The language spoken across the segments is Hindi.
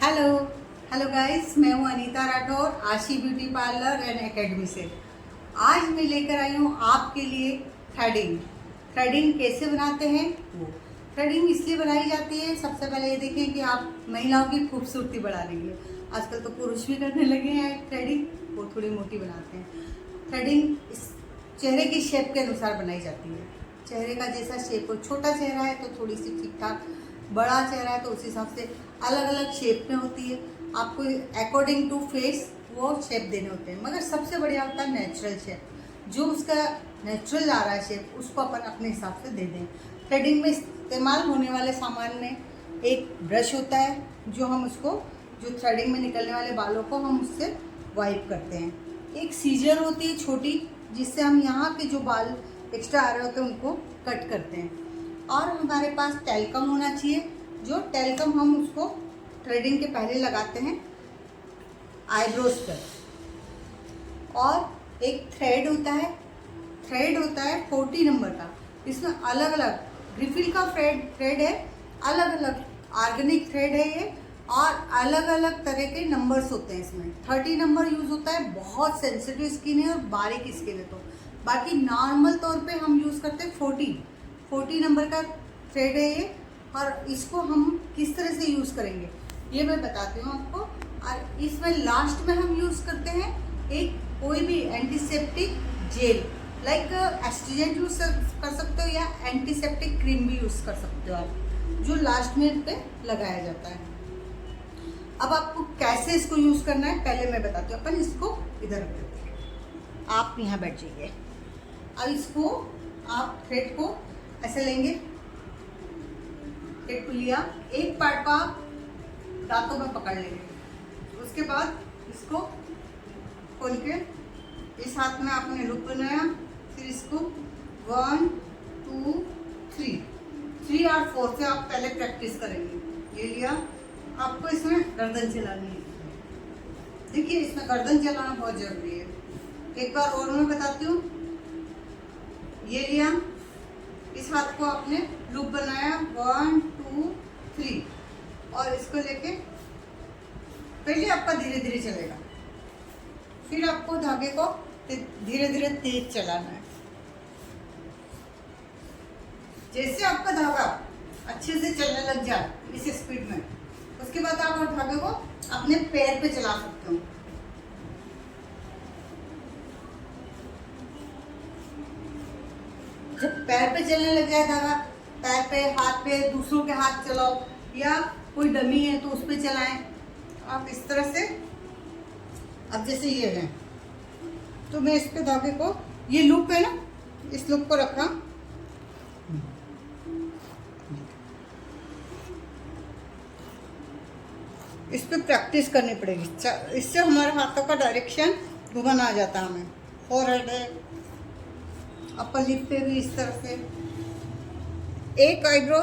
हेलो हेलो गाइस, मैं हूं अनीता राठौर, आशी ब्यूटी पार्लर एंड एकेडमी से। आज मैं लेकर आई हूं आपके लिए थ्रेडिंग। थ्रेडिंग कैसे बनाते हैं वो। थ्रेडिंग इसलिए बनाई जाती है, सबसे पहले ये देखें कि आप महिलाओं की खूबसूरती बढ़ा रही है। आजकल तो पुरुष भी करने लगे हैं थ्रेडिंग, वो थोड़ी मोटी बनाते हैं। थ्रेडिंग इस चेहरे की शेप के अनुसार बनाई जाती है। चेहरे का जैसा शेप हो, छोटा चेहरा है तो थोड़ी सी ठीक ठाक, बड़ा चेहरा है तो उस हिसाब से अलग अलग शेप में होती है। आपको अकॉर्डिंग टू फेस वो शेप देने होते हैं, मगर सबसे बढ़िया होता है नेचुरल शेप। जो उसका नेचुरल आ रहा है शेप, उसको अपन अपने हिसाब से दे दें। थ्रेडिंग में इस्तेमाल होने वाले सामान में एक ब्रश होता है, जो हम उसको, जो थ्रेडिंग में निकलने वाले बालों को हम उससे वाइप करते हैं। एक सीजर होती है छोटी, जिससे हम यहाँ के जो बाल एक्स्ट्रा आ रहे होते हैं उनको कट करते हैं। और हमारे पास टेल्कम होना चाहिए, जो टेल्कम हम उसको थ्रेडिंग के पहले लगाते हैं आईब्रोज पर। और एक थ्रेड होता है, 40 नंबर का। इसमें अलग अलग ग्रिफिल का थ्रेड है, अलग अलग ऑर्गेनिक थ्रेड है ये, और अलग अलग तरह के नंबर्स होते हैं इसमें। 30 नंबर यूज़ होता है, बहुत सेंसिटिव स्किन है और बारीक स्किन है तो। बाकी नॉर्मल तौर पे हम यूज़ करते हैं 40 नंबर का थ्रेड है ये। और इसको हम किस तरह से यूज़ करेंगे ये मैं बताती हूँ आपको। और इसमें लास्ट में हम यूज़ करते हैं एक कोई भी antiseptic gel, like astringent use कर सकते हो या एंटीसेप्टिक क्रीम भी यूज़ कर सकते हो आप, जो लास्ट में पे लगाया जाता है। अब आपको कैसे इसको यूज़ करना है पहले मैं बताती हूँ। अपन इसको इधर रख देते हैं, आप यहाँ बैठ जाइए। अब इसको आप थ्रेड को ऐसे लेंगे, थ्रेड को लिया, एक पार्ट को आप दांतों में पकड़ लेंगे। उसके बाद इसको खोल के इस हाथ में आपने लूप बनाया, फिर इसको 1 2 3 और 4 से आप पहले प्रैक्टिस करेंगे। ये लिया, आपको इसमें गर्दन चलानी है। देखिए इसमें गर्दन चलाना बहुत जरूरी है। एक बार और मैं बताती हूँ। ये लिया, इस हाथ को आपने लूप बनाया 1 2 3, और इसको लेके पहले आपका धीरे धीरे चलेगा, फिर आपको धागे को धीरे धीरे तेज चलाना है। जैसे आपका धागा अच्छे से चलने लग जाए इस स्पीड में, उसके बाद आप धागे को अपने पैर पे चला सकते हो। जब पैर पे चलने लग जाए धागा, पैर पे, हाथ पे, दूसरों के हाथ चलाओ, या कोई डमी है तो उस पर चलाएं आप इस तरह से। अब जैसे ये है तो मैं इस पे धागे को, ये लूप है ना, इस लूप को रखा, इस पे प्रैक्टिस करनी पड़ेगी। इससे हमारे हाथों का डायरेक्शन घुमाना आ जाता है हमें। फोरहेड है, अपर लिप पे भी इस तरह से। एक आईब्रो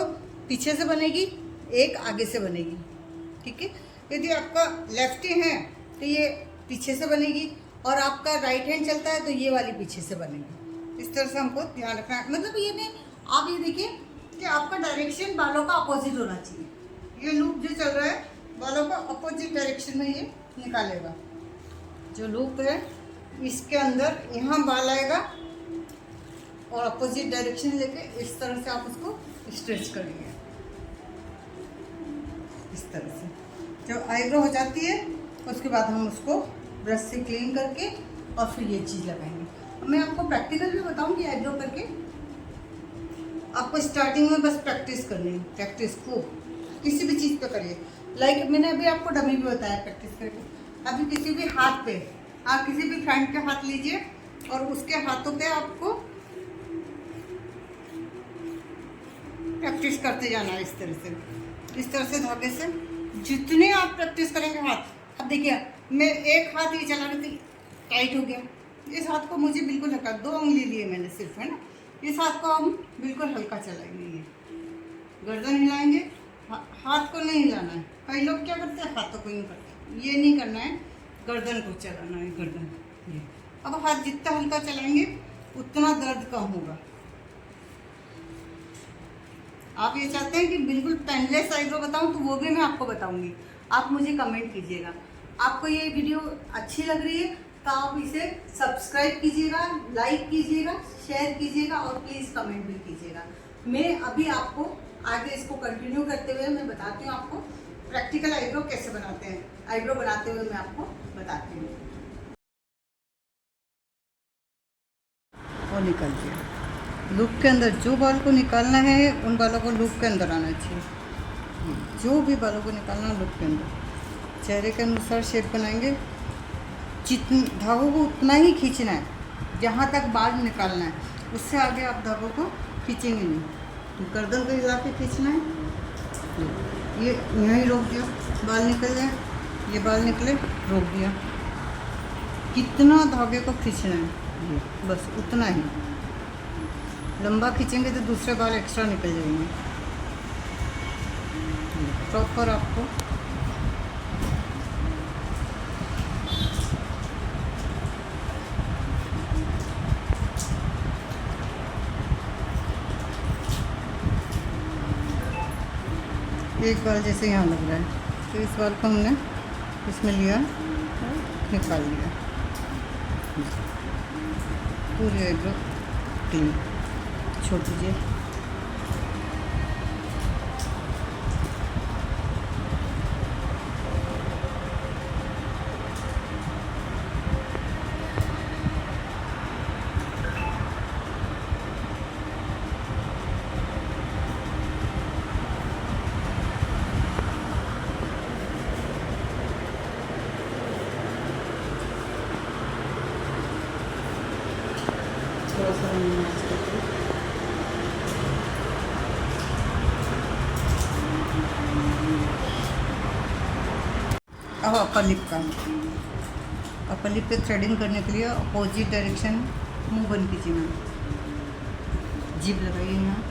पीछे से बनेगी, एक आगे से बनेगी, ठीक है। यदि आपका लेफ्टी है तो ये पीछे से बनेगी, और आपका राइट हैंड चलता है तो ये वाली पीछे से बनेगी। इस तरह से हमको ध्यान रखना है। मतलब ये नहीं, आप ये देखिए कि आपका डायरेक्शन बालों का अपोजिट होना चाहिए। ये लूप जो चल रहा है बालों का अपोजिट डायरेक्शन में ये निकालेगा। जो लूप है इसके अंदर यहाँ बाल आएगा, और अपोजिट डायरेक्शन लेके इस तरह से आप उसको स्ट्रेच करेंगे। इस तरह से जब आईब्रो हो जाती है उसके बाद हम उसको ब्रश से क्लीन करके और फिर ये चीज़ लगाएंगे। मैं आपको प्रैक्टिकल में बताऊंगी आईब्रो करके। आपको स्टार्टिंग में बस प्रैक्टिस करनी है, प्रैक्टिस को किसी भी चीज़ पे करिए। लाइक मैंने अभी आपको डमी भी बताया प्रैक्टिस करके। अभी किसी भी हाथ पे, आप किसी भी फ्रेंड के हाथ लीजिए और उसके हाथों पे आपको प्रैक्टिस करते जाना है इस तरह से धागे से। जितने आप प्रैक्टिस करेंगे हाथ, अब देखिए मैं एक हाथ ये चला रही थी, टाइट हो गया। इस हाथ को मुझे बिल्कुल हल्का, 2 उंगली लिए मैंने सिर्फ, है ना। इस हाथ को हम बिल्कुल हल्का चलाएंगे, ये गर्दन हिलाएंगे, हाथ को नहीं हिलाना है। कई लोग क्या करते हैं, हाथों को नहीं करते, ये नहीं करना है, गर्दन को चलाना है, गर्दन ये। अब हाथ जितना हल्का चलाएंगे उतना दर्द कम होगा। आप ये चाहते हैं कि बिल्कुल पेनलेस आईब्रो बताऊं तो वो भी मैं आपको बताऊंगी। आप मुझे कमेंट कीजिएगा। आपको ये वीडियो अच्छी लग रही है तो आप इसे सब्सक्राइब कीजिएगा, लाइक कीजिएगा, शेयर कीजिएगा और प्लीज़ कमेंट भी कीजिएगा। मैं अभी आपको आगे इसको कंटिन्यू करते हुए मैं बताती हूँ आपको प्रैक्टिकल आईब्रो कैसे बनाते हैं। आईब्रो बनाते हुए मैं आपको बताती हूँ। और निकल गया। लूप के अंदर जो बाल को निकालना है उन बालों को लूप के अंदर आना चाहिए। जो भी बालों को निकालना है लूप के अंदर। चेहरे के अनुसार शेप बनाएंगे। जितने धागों को उतना ही खींचना है जहाँ तक बाल निकालना है, उससे आगे आप धागों को खींचेंगे नहीं। तो गर्दन को हिला के खींचना है। ये यहीं रोक दिया, बाल निकल जाए, ये बाल निकले, रोक दिया। कितना धागे को खींचना है ये बस उतना ही। लंबा खींचेंगे तो दूसरे बाल एक्स्ट्रा निकल जाएंगे। प्रॉपर आपको एक बाल जैसे यहाँ लग रहा है तो इस बाल को हमने इसमें लिया, निकाल लिया। पूरी आईब्रो क्लीन छोड़ दीजिए। थोड़ा सा मैच करके अब अपर लिप का, अपर लिप पे थ्रेडिंग करने के लिए अपोजिट डायरेक्शन मुंह बंद कीजिए ना, जीभ लगाइए यहाँ।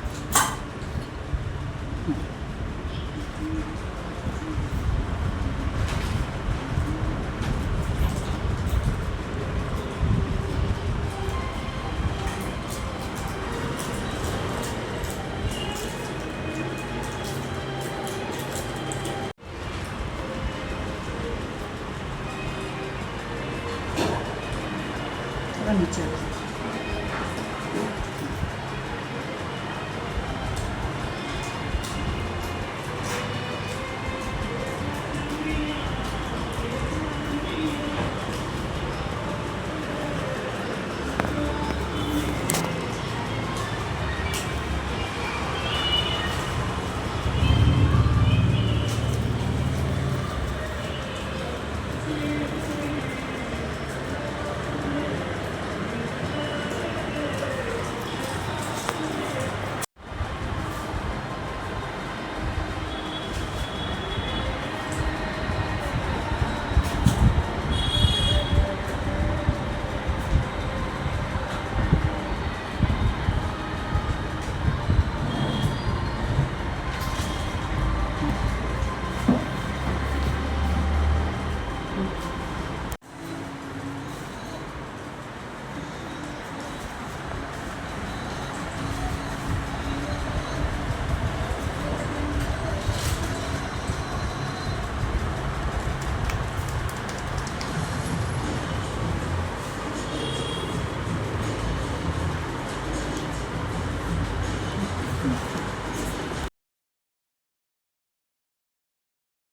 नीचे